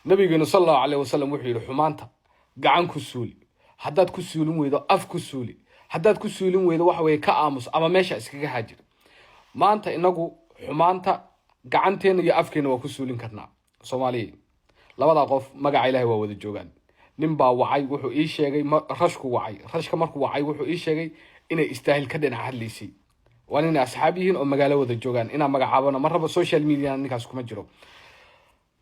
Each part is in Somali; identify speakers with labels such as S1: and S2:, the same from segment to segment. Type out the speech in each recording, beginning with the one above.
S1: nabigeenu sallallahu alayhi wasallam wuxuu yiri xumaanta gacan ku suuli haddaad ku suulin weydo af ku suuli haddaad ku suulin weydo wax way ka aamus ama meesha iskaga haajir maanta inagu xumaanta gacanteena iyo afkeena waa ku suulin karnaa Soomaaliyeed labada qof magaca Ilaahay waa wada joogan nin baa wacay wuxuu ii sheegay rashku wacay rashka markuu wacay wuxuu ii sheegay inay istaahil ka dhinac hadlaysay waan inay asxaabiyiin oo magaalo wada joogan ina magacaabana maraba social media ninkaas kuma jiro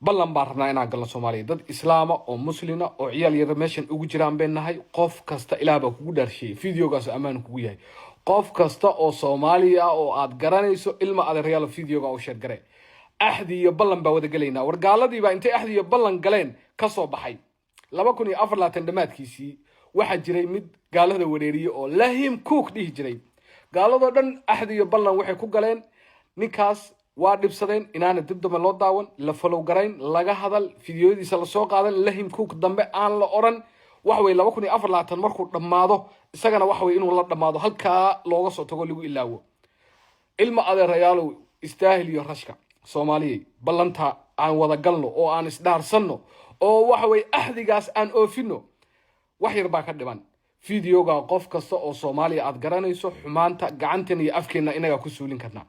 S1: ballan baan rabnaa inaan galno Soomaaliyeed dad islaama oo muslina oo ciyaal yar meeshan ugu jiraan beenahay qof kasta ilaaba kugu dharshay videogaas amaan kugu yahay qof kasta oo Soomaaliya oo aad garanayso ilma adeeryaal videoga oo share garay ahdi iyo ballan baa wada galeynaa wargaaladii baa intay ahdi iyo ballan galeen ka soo baxay 2024 dhamaadkiisii waxa jiray mid gaalada wareeriyo oo lahim cook dhihi jiray gaalado dhan ahdi iyo ballan waxay ku galeen ninkaas waa dhibsadeen inaana dib dambe loo daawan la follow garayn laga hadal fiidiyoodiisa la soo qaadan lahim cook dambe aan la oran wax way 2024 markuu dhamaado isagana wax way inuu la dhamaado halka looga soo tago lagu ilaawo ilma adeerayaal istaahil iyo rashka Soomaaliyeed ballanta aan wada galno oo aan isdhaarsanno oo wax way ahdigaas aan oofino wax yar baa ka dhiman fiidiyoga qof kasta oo Soomaaliya aad garanayso xumaanta gacanteena iyo afkeena inaga ku suulin karnaa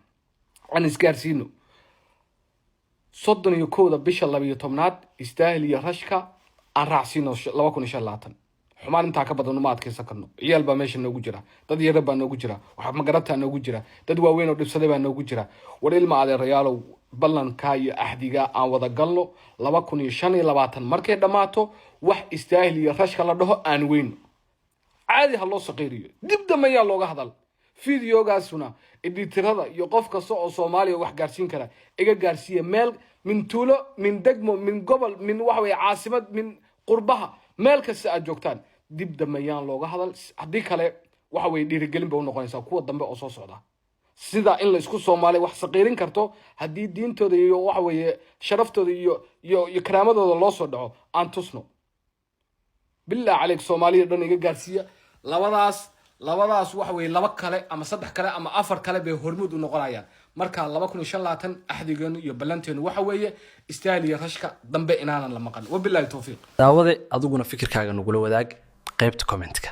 S1: aan isgaarsiino 31 bisha 12aad istaahil iyo rashka aan raacsiino 2025 xumaan inta ka badan uma adkaysan karno ciyaal baa meesha noogu jira dad yar baa noogu jira waxa ma garata noogu jira dad waaweyn oo dhibsaday baa noogu jira war ilma adeerayaal ballanka iyo ahdiga aan wada galno 2025 markay dhamaato wax istaahil iyo rashka la dhaho aan weyn caadi ha loo saqiiriyo dib damaya looga hadal fiidiyogaasuna editirada iyo qof kasta oo Soomaaliya wax gaarsiin kara iga gaarsiya meel min tuulo min degmo min gobol min wax way caasimad min qurbaha meel kasta aad joogtaan dib damayaan looga hadal hadii kale waxa way dhiirigelin baa u noqonaysaa kuwa dambe oo soo socda sida in la isku Soomaali wax saqiirin karto hadii diintooda iyo waxa way sharaftooda iyo karaamadooda loo soo dhaco aan tusno bilaa عليك Soomaaliya dhan iga gaarsiya labadaas wax way laba kale ama saddex kale ama afar kale bay hormuud u noqonayaan marka 2025 ahdigeenu iyo ballanteenu waxa weeye istaahiliya rashka dambe inaanan la maqan wabillahi tawfiiq
S2: daawade adiguna fikirkaaga nagula wadaag qaybta comment-ka